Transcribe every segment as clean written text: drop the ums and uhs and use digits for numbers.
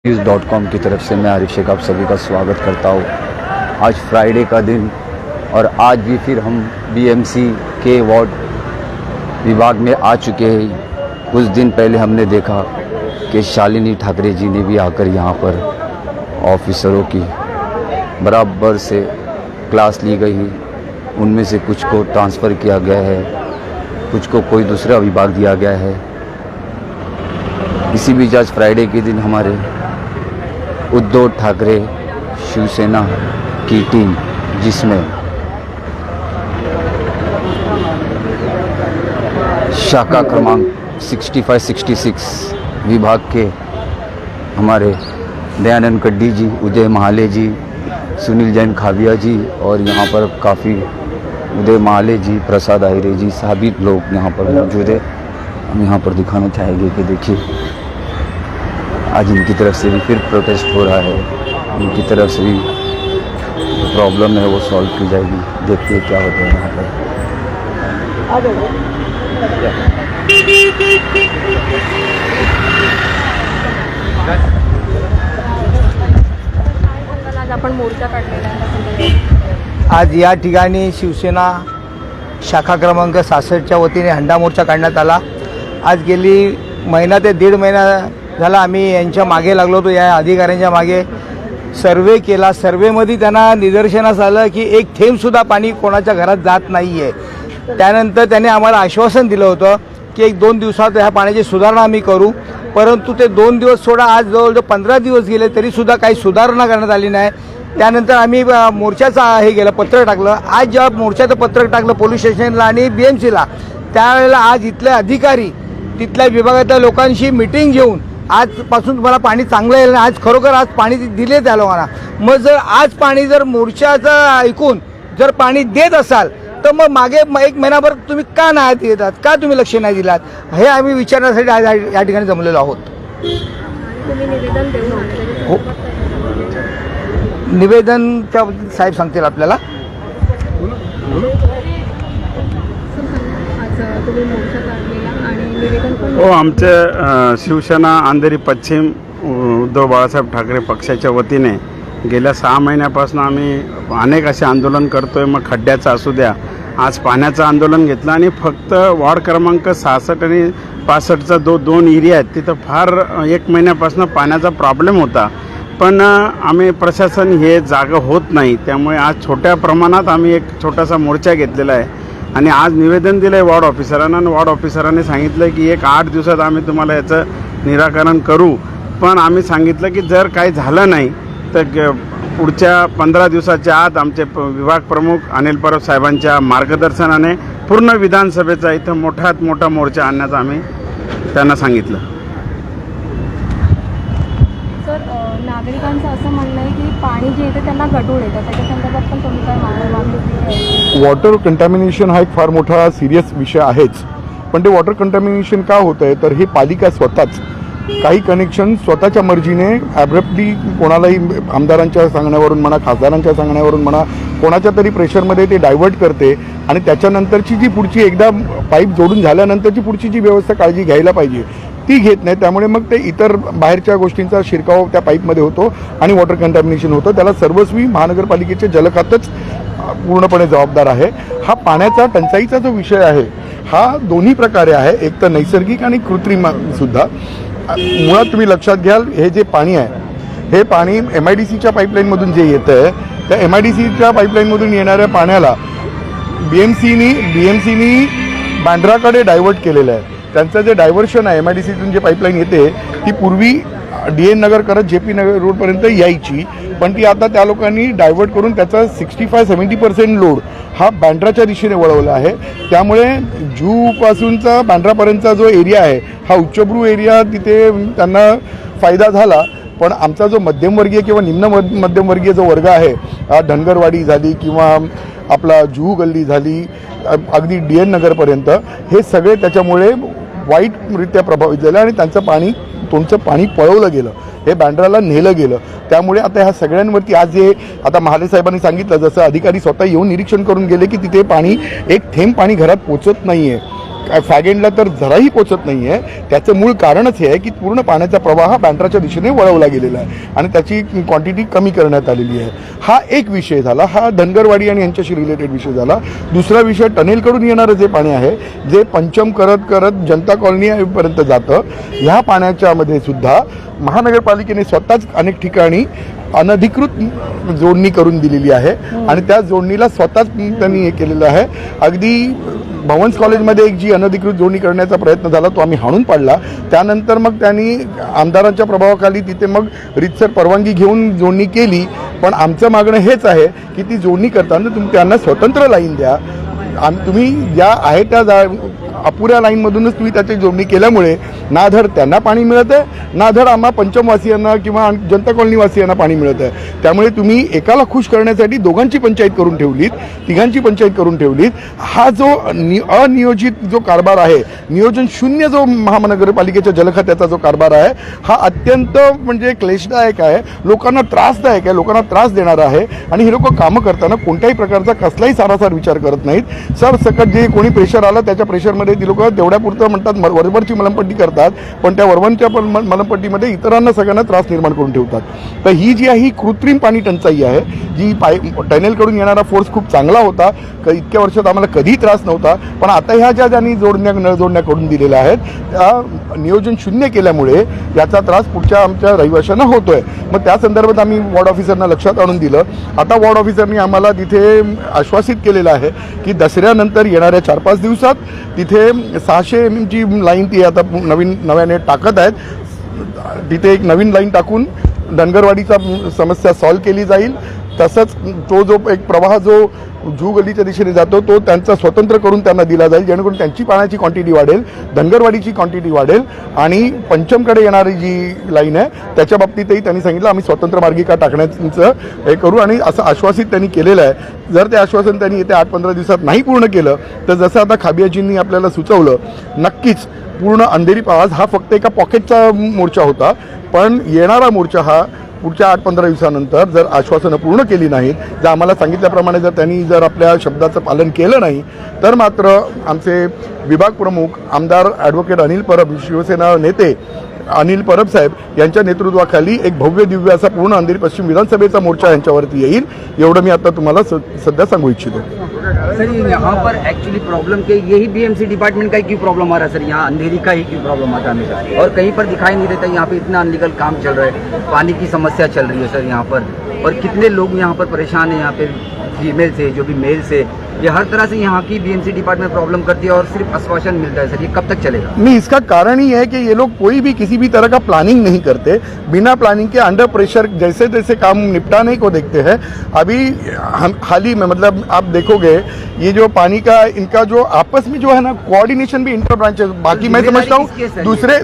न्यूज़.com की तरफ से मैं आरिफ शेख आप सभी का स्वागत करता हूँ। आज फ्राइडे का दिन और आज भी फिर हम बीएमसी के वार्ड विभाग में आ चुके हैं। कुछ दिन पहले हमने देखा कि शालिनी ठाकरे जी ने भी आकर यहाँ पर ऑफिसरों की बराबर से क्लास ली गई। उनमें से कुछ को ट्रांसफ़र किया गया है, कुछ को कोई दूसरा विभाग दिया गया है। इसी बीच आज फ्राइडे के दिन हमारे उद्धव ठाकरे शिवसेना की टीम, जिसमें शाखा क्रमांक 65-66 विभाग के हमारे दयानंद कड्डी जी, उदय महाले जी, सुनील जैन खाविया जी और यहाँ पर काफ़ी उदय महाले जी, प्रसाद आहिरे जी, सभी लोग यहाँ पर मौजूद है। हम यहाँ पर दिखाना चाहेंगे कि देखिए आज इनकी तरफ से भी फिर प्रोटेस्ट हो रहा है। इनकी तरफ से भी प्रॉब्लम है वो सॉल्व की जाएगी। देखते हैं क्या होता है यहाँ पर। आज आपण मोर्चा काढलेला आहे। आज या ठिकाणी शिवसेना शाखा क्रमांक 66च्या वतीने हंडा मोर्चा काढण्यात आला। आज गेली महिना ते दीड महिना झाला आम्ही यांच्या मागे लागलो होतो, या अधिकाऱ्यांच्या मागे सर्वे केला। सर्वेमध्ये त्यांना निदर्शनास आलं की एक थेंबसुद्धा पाणी कोणाच्या घरात जात नाही आहे। त्यानंतर त्याने आम्हाला आश्वासन दिलं होतं की 1-2 दिवसात ह्या पाण्याची सुधारणा आम्ही करू, परंतु ते 2 दिवस सोडा आज जवळजवळ 15 दिवस गेले तरीसुद्धा काही सुधारणा करण्यात आली नाही। त्यानंतर आम्ही मोर्चाचं हे गेलं पत्र टाकलं। आज जेव्हा मोर्चाचं पत्र टाकलं पोलीस स्टेशनला आणि बीएमसीला, त्यावेळेला आज इथले अधिकारी तिथल्या विभागातल्या लोकांशी मीटिंग घेऊन आजपासून तुम्हाला पाणी चांगलं येईल, आज खरोखर आज पाणी दिले त्या लोकांना। मग जर आज पाणी जर मोर्चाचं ऐकून जर पाणी देत असाल तर मग मागे 1 महिनाभर तुम्ही का नाही देतात, का तुम्ही लक्ष नाही दिलात, हे आम्ही विचारण्यासाठी आज या ठिकाणी जमलेलो आहोत। तुम्ही निवेदन देऊन आले? हो, निवेदनच्या साहेब सांगतील आपल्याला। आज तुम्ही मोर्चा काढलेला आणि निवेदन पण हो, आमचे शिवसेना अंधेरी पश्चिम उद्धव बाळासाहेब ठाकरे पक्षाच्या वतीने गेल्या 6 महिन्यापासून आम्ही अनेक असे आंदोलन करतो आहे। मग खड्ड्याचं असू द्या, आज पाण्याचं आंदोलन घेतलं आणि फक्त वॉर्ड क्रमांक 66 आणि 65चा दोन एरिया आहेत, तिथं फार 1 महिन्यापासून पाण्याचा प्रॉब्लेम होता। पण आम्ही प्रशासन हे जागं होत नाही, त्यामुळे आज छोट्या प्रमाणात आम्ही एक छोटासा मोर्चा घेतलेला आहे आणि आज निवेदन दिलं आहे वॉर्ड ऑफिसरांना आणि वॉर्ड ऑफिसरांनी सांगितलं की 8 दिवसात आम्ही तुम्हाला याचं निराकरण करू। पण आम्ही सांगितलं की जर काही झालं नाही तर पुढच्या 15 दिवसाच्या आत आमचे विभाग प्रमुख अनिल परब साहेबांच्या मार्गदर्शनाने पूर्ण विधानसभेचा इथं मोठात मोठा मोर्चा आणण्याचं आम्ही त्यांना सांगितलं। सर, नागरिकांचं असं म्हणणं आहे की पाणी जे येतं त्यांना गढूळ येतं, त्याच्या संदर्भात पण तुम्ही काय मागणी? वॉटर कंटॅमिनेशन हा एक फार मोठा सिरियस विषय आहेच, पण ते वॉटर कंटॅमिनेशन का होतं आहे तर हे पालिका स्वतःच काही कनेक्शन स्वतःच्या मर्जीने ॲब्रप्टली कोणालाही आमदारांच्या सांगण्यावरून म्हणा, खासदारांच्या सांगण्यावरून म्हणा, कोणाच्या तरी प्रेशरमध्ये ते डायव्हर्ट करते आणि त्याच्यानंतरची जी पुढची एकदा पाईप जोडून झाल्यानंतरची पुढची जी व्यवस्था काळजी घ्यायला पाहिजे ती घेत नाही। त्यामुळे मग ते इतर बाहेरच्या गोष्टींचा शिरकाव त्या पाईपमध्ये होतो आणि वॉटर कंटॅमिनेशन होतं। त्याला सर्वस्वी महानगरपालिकेचे जलखातच पूर्णपणे जबाबदार आहे। हा पाण्याचा टंचाईचा जो विषय आहे हा दोन्ही प्रकारे आहे, एक तर नैसर्गिक आणि कृत्रिम सुद्धा। मुळात तुम्ही लक्षात घ्याल, हे जे पाणी आहे हे पाणी MIDCच्या पाईपलाईनमधून जे येतं आहे त्या MIDCच्या पाईपलाईनमधून येणाऱ्या पाण्याला BMCनी बांद्राकडे डायव्हर्ट केलेलं आहे। त्यांचं जे डायव्हर्शन आहे MIDCतून जे पाईपलाईन येते ती पूर्वी DN नगर करत JP नगर रोडपर्यंत यायची, पण ती आता त्या लोकांनी डायव्हर्ट करून त्याचा 65-70% लोड हा बांद्राच्या दिशेने वळवला आहे। त्यामुळे जूपासूनचा बांद्रापर्यंतचा जो एरिया आहे हा उच्चभ्रू एरिया, तिथे त्यांना फायदा झाला। पण आमचा जो मध्यमवर्गीय किंवा निम्न मध्यमवर्गीय जो वर्ग आहे, धनगरवाडी झाली किंवा आपला जुहू गल्ली झाली, अगदी DN नगरपर्यंत, हे सगळे त्याच्यामुळे वाईटरित्या प्रभावित झाले आणि त्यांचं पाणी पळवलं गेलं, हे बँड्राला नेलं गेलं। त्यामुळे आता ह्या सगळ्यांवरती आज जे आता महाले साहेबांनी सांगितलं, जसं अधिकारी स्वतः येऊन निरीक्षण करून गेले की तिथे पाणी एक थेंब पाणी घरात पोचत नाही आहे, फॅगेंडला तर जराही पोचत नाही आहे. त्याचं मूळ कारणच हे आहे की पूर्ण पाण्याचा प्रवाह बँड्राच्या दिशेने वळवला गेलेला आहे आणि त्याची क्वांटिटी कमी करण्यात आलेली आहे. हा एक विषय झाला, हा धनगरवाडी आणि यांच्याशी रिलेटेड विषय झाला. दुसरा विषय टनेलकडून येणारं जे पाणी आहे जे पंचम करत करत जनता कॉलनीपर्यंत जातं, ह्या पाण्याच्यामध्ये सुद्धा महानगरपालिकेने स्वतःच अनेक ठिकाणी अनधिकृत जोडणी करून दिलेली आहे आणि त्या जोडणीला स्वतःच त्यांनी हे केलेलं आहे. अगदी भवन्स कॉलेजमध्ये एक जी अनधिकृत जोडणी करण्याचा प्रयत्न झाला तो आम्ही हाणून पाडला. त्यानंतर मग त्यांनी आमदारांच्या प्रभावाखाली तिथे मग रीतसर परवानगी घेऊन जोडणी केली. पण आमचं मागणं हेच आहे की ती जोडणी करताना तुम्ही त्यांना स्वतंत्र लाईन द्या. तुम्ही ज्या आहे त्या अपुऱ्या लाईनमधूनच तुम्ही त्याची जोडणी केल्यामुळे ना धड त्यांना पाणी मिळत आहे ना धड आम्हा पंचमवासियांना किंवा जनता कॉलनीवासियांना पाणी मिळत आहे. त्यामुळे तुम्ही एकाला खुश करण्यासाठी दोघांची पंचायत करून ठेवलीत, तिघांची पंचायत करून ठेवलीत. हा जो अनियोजित जो कारभार आहे, नियोजन शून्य जो महानगरपालिकेच्या जलखात्याचा जो कारभार आहे हा अत्यंत म्हणजे क्लेशदायक आहे, लोकांना त्रासदायक आहे, लोकांना त्रास देणारा आहे. आणि हे लोक कामं करताना कोणत्याही प्रकारचा कसलाही सारासार विचार करत नाहीत. सरसकट जे कोणी प्रेशर आलं त्याच्या प्रेशरमध्ये ती लोक तेवढ्यापुरतं म्हणतात वरवरची मलमपट्टी करतात, पण त्या वरवरच्या मलमपट्टीमध्ये इतरांना सगळ्यांना त्रास निर्माण करून ठेवतात. तर ही जी आहे ही कृत्रिम पाणी टंचाई आहे, जी टनेलकडून येणारा फोर्स खूप चांगला होता, इतक्या वर्षात आम्हाला कधीही त्रास नव्हता. पण आता ह्या ज्या ज्यांनी नळ जोडण्या करून दिलेल्या आहेत त्या नियोजन शून्य केल्यामुळे याचा त्रास पुढच्या आमच्या रहिवाशांना होतोय. मग त्या संदर्भात आम्ही वॉर्ड ऑफिसरना लक्षात आणून दिलं. आता वॉर्ड ऑफिसरनी आम्हाला तिथे आश्वासित केलेलं आहे की दसऱ्यानंतर येणाऱ्या 4-5 दिवसात तिथे 600 mm ची लाईन ती आता नव्याने टाकत आहेत. तिथे एक नवीन लाईन टाकून धनगरवाडीचा समस्या सॉल्व्ह केली जाईल. तसंच तो जो एक प्रवाह जो जू गलीच्या दिशेने जातो तो त्यांचा स्वतंत्र करून त्यांना दिला जाईल, जेणेकरून त्यांची पाण्याची क्वांटिटी वाढेल, धनगरवाडीची क्वांटिटी वाढेल. आणि पंचमकडे येणारी जी लाईन आहे त्याच्या बाबतीतही त्यांनी सांगितलं आम्ही स्वतंत्र मार्गिका टाकण्याचं हे करू आणि असं आश्वासित त्यांनी केलेलं आहे. जर ते आश्वासन त्यांनी येत्या 8-15 दिवसात नाही पूर्ण केलं तर जसं आता खाबियाजींनी आपल्याला सुचवलं, नक्कीच पूर्ण अंधेरी आज हा फक्त एका पॉकेटचा मोर्चा होता, पण येणारा मोर्चा हा पुढच्या 8-15 दिवसानंतर जर आश्वासनं पूर्ण केली नाहीत, जर आम्हाला सांगितल्याप्रमाणे जर आपल्या शब्दाचं पालन केलं नाही तर मात्र आमचे विभाग प्रमुख आमदार ॲडव्होकेट अनिल परब, शिवसेना नेते अनिल परब साहेब यांच्या नेतृत्वाखाली एक भव्य दिव्य असा पूर्ण अंधेरी पश्चिम विधानसभेचा मोर्चा यांच्यावरती येईल. एवढं मी आता तुम्हाला सध्या सांगू इच्छितो. सर यहाँ पर एक्चुअली प्रॉब्लम के यही बीएमसी डिपार्टमेंट का ही क्यों प्रॉब्लम आ रहा है सर? यहाँ अंधेरी का ही क्यों प्रॉब्लम आता है हमेशा और कहीं पर दिखाई नहीं देता? यहाँ पे इतना अनलीगल काम चल रहा है, पानी की समस्या चल रही है सर यहाँ पर, और कितने लोग यहाँ पर परेशान हैं, यहाँ पे फीमेल से जो भी मेल से, ये हर तरह से यहाँ की बीएमसी डिपार्टमेंट प्रॉब्लम करती है और सिर्फ आश्वासन मिलता है सर. ये कब तक चलेगा? नहीं, इसका कारण ही है कि ये लोग कोई भी किसी भी तरह का प्लानिंग नहीं करते, बिना प्लानिंग के अंडर प्रेशर जैसे तैसे काम निपटाने को देखते हैं. अभी हम हाल ही में मतलब आप देखोगे ये जो पानी का इनका जो आपस में जो है ना कोऑर्डिनेशन भी इंटर ब्रांच है. बाकी मैं समझता हूँ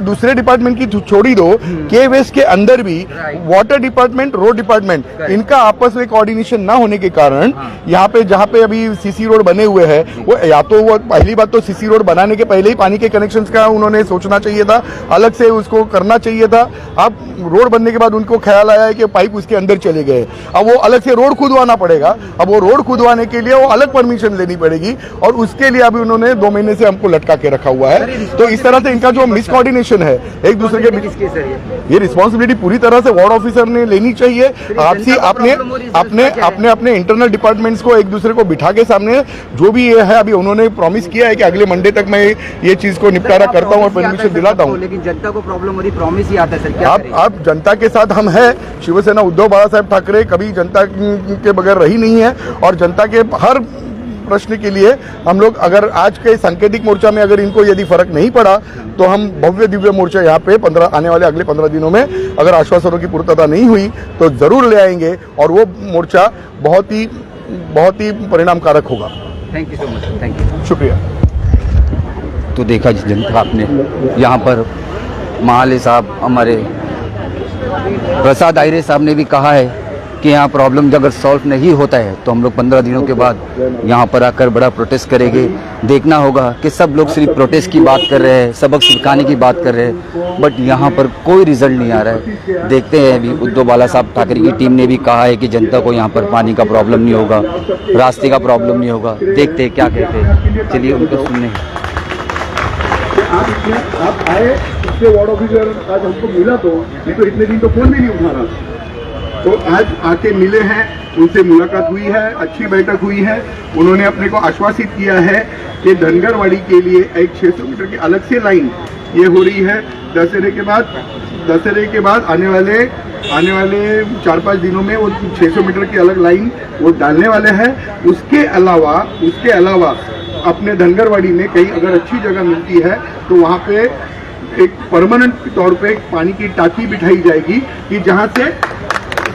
दूसरे डिपार्टमेंट की छोड़ी दो, के वेस्ट के अंदर भी वाटर डिपार्टमेंट, रोड डिपार्टमेंट, इनका आपस में कोऑर्डिनेशन ना होने के कारण यहाँ पे जहाँ पे अभी सीसी रोड बने हुए हैं वो या तो वो पहली बात तो सीसी रोड बनाने के पहले ही पानी के कनेक्शंस का उन्होंने सोचना चाहिए था, अलग से उसको करना चाहिए था. अब रोड बनने के बाद उनको ख्याल आया है कि पाइप उसके अंदर चले गए, अब वो अलग से रोड खुदवाना पड़ेगा. अब वो रोड खुदवाने के लिए वो अलग परमिशन लेनी पड़ेगी और उसके लिए अभी उन्होंने 2 महीने से हमको लटका के रखा हुआ है. तो इस तरह से इनका जो मिसकोऑर्डिनेशन है एक दूसरे के बीच, ये रिस्पॉन्सिबिलिटी पूरी तरह से वार्ड ऑफिसर ने लेनी चाहिए. आपसी अपने इंटरनल डिपार्टमेंट्स को एक दूसरे को बिठा के सामने जो भी ये है अभी उन्होंने प्रॉमिस किया है कि अगले मंडे तक मैं ये चीज को निपटारा करता हूँ और परमिशन दिलाता हूँ. लेकिन जनता को प्रॉब्लम हो रही, प्रॉमिस ही आता है सर. आप जनता के साथ हम हैं. शिवसेना उद्धव बाळासाहेब ठाकरे कभी जनता के बगैर रही नहीं है और जनता के हर प्रश्न के लिए हम लोग अगर आज के सांकेतिक मोर्चा में अगर इनको यदि फर्क नहीं पड़ा तो हम भव्य दिव्य मोर्चा यहाँ पे आने वाले अगले 15 दिनों में अगर आश्वासनों की पूर्तता नहीं हुई तो जरूर ले आएंगे और वो मोर्चा बहुत ही परिणामकारक होगा. Thank you so much. Thank you. शुक्रिया. तो देखा जनता आपने यहाँ पर महाले साहब, हमारे प्रसाद आयरे साहब ने भी कहा है कि यहाँ प्रॉब्लम अगर सॉल्व नहीं होता है तो हम लोग 15 दिनों के बाद यहाँ पर आकर बड़ा प्रोटेस्ट करेंगे. देखना होगा कि सब लोग सिर्फ प्रोटेस्ट की बात कर रहे हैं, सबक सिखाने की बात कर रहे हैं, बट यहाँ पर कोई रिजल्ट नहीं आ रहा है. देखते हैं. अभी उद्धव बाला साहब ठाकरे की टीम ने भी कहा है कि जनता को यहाँ पर पानी का प्रॉब्लम नहीं होगा, रास्ते का प्रॉब्लम नहीं होगा. देखते हैं क्या कहते हैं. चलिए उनको सुनने. आप आए, इससे वार्ड ऑफिसर आज हमको मिला तो, नहीं तो इतने दिन तो फोन भी नहीं उठा रहा था। तो आज आके मिले हैं, उनसे मुलाकात हुई है, अच्छी बैठक हुई है। उन्होंने अपने को आश्वासित किया है कि धनगरवाड़ी के लिए एक 600 मीटर की अलग से लाइन ये हो रही है। दशहरे के बाद आने वाले 4-5 दिनों में वो 600 मीटर की अलग लाइन वो डालने वाले हैं। उसके अलावा अपने धनगरवाड़ी में कहीं अगर अच्छी जगह मिलती है तो वहाँ पे एक परमानेंट तौर पे पानी की टांकी बिठाई जाएगी कि जहाँ से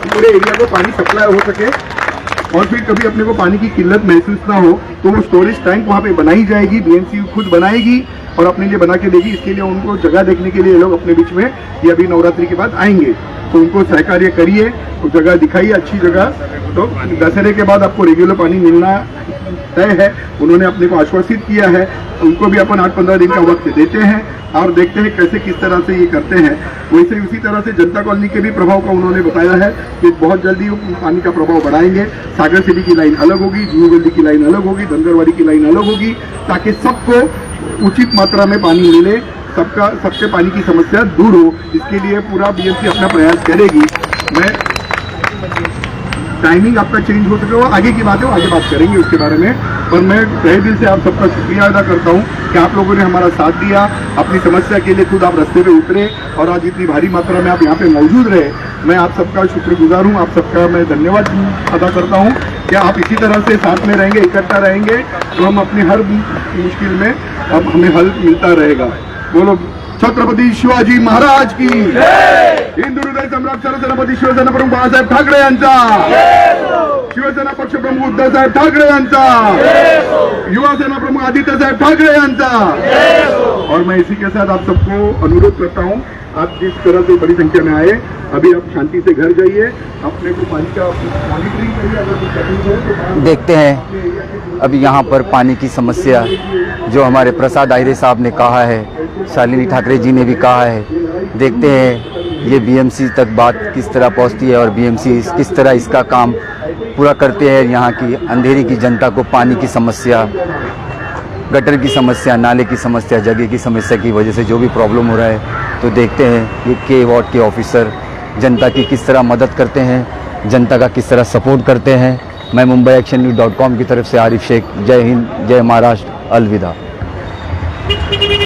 पूरे एरिया को पानी सप्लाई हो सके और फिर कभी अपने को पानी की किल्लत महसूस ना हो तो वो स्टोरेज टैंक वहाँ पे बनाई जाएगी। बीएमसी खुद बनाएगी और अपने लिए बना के देगी। इसके लिए उनको जगह देखने के लिए ये लोग अपने बीच में ये अभी नवरात्रि के बाद आएंगे, तो उनको सहकार्य करिए, तो जगह दिखाइए अच्छी जगह। तो दशहरे के बाद आपको रेगुलर पानी मिलना तय है। उन्होंने अपने को आश्वासित किया है, उनको भी अपन 8-15 दिन का वक्त देते हैं और देखते हैं कैसे किस तरह से ये करते हैं। वैसे उसी तरह से जनता कॉलोनी के भी प्रभाव का उन्होंने बताया है कि बहुत जल्दी पानी का प्रभाव बढ़ाएंगे। सागर सिटी की लाइन अलग होगी, जूहू गली की लाइन अलग होगी, धनगरवाड़ी की लाइन अलग होगी, ताकि सबको उचित मात्रा में पानी मिले, सबके पानी की समस्या दूर हो। इसके लिए पूरा बीएमसी अपना प्रयास करेगी। मैं टाइमिंग आपका चेंज हो सके वो आगे की बात है, वो आगे बात करेंगे उसके बारे में। पर मैं तहे दिल से आप सबका शुक्रिया अदा करता हूँ कि आप लोगों ने हमारा साथ दिया, अपनी समस्या के लिए खुद आप रास्ते पे उतरे और आज इतनी भारी मात्रा में आप यहाँ पे मौजूद रहे। मैं आप सबका शुक्रगुजार हूँ, आप सबका मैं धन्यवाद अदा करता हूँ कि आप इसी तरह से साथ में रहेंगे, इकट्ठा रहेंगे तो हम अपनी हर मुश्किल में अब हमें हल मिलता रहेगा। बोलो छत्रपती शिवाजी महाराज की, हिंदू हृदय सम्राट सरसेनापती शिवसेना प्रमुख बाळासाहेब ठाकरे यांचा, शिवसेना पक्ष प्रमुख उद्धवसाहेब ठाकरे यांचा, युवा सेना प्रमुख आदित्य साहेब ठाकरे यांचा। और मैं इसी के साथ आप सबको अनुरोध करता हूँ, आप जिस तरह से बड़ी संख्या में आए, अभी आप शांति से घर जाइए, अपने को पानी का मॉनिटरिंग करिए। अगर कुछ तकलीफ है तो देखते हैं अभी यहाँ पर पानी की समस्या जो हमारे प्रसाद आहिरे साहब ने कहा है, शालिनी ठाकरे जी ने भी कहा है, देखते हैं ये बीएमसी तक बात किस तरह पहुँचती है और बीएमसी किस तरह इसका काम पूरा करते हैं। यहाँ की अंधेरी की जनता को पानी की समस्या, गटर की समस्या, नाले की समस्या, जगह की समस्या की वजह से जो भी प्रॉब्लम हो रहा है, तो देखते हैं ये के वार्ड के ऑफिसर जनता की किस तरह मदद करते हैं, जनता का किस तरह सपोर्ट करते हैं। मैं मुंबई एक्शन न्यूज़ .com की तरफ से आरिफ शेख, जय हिंद, जय महाराष्ट्र, अलविदा।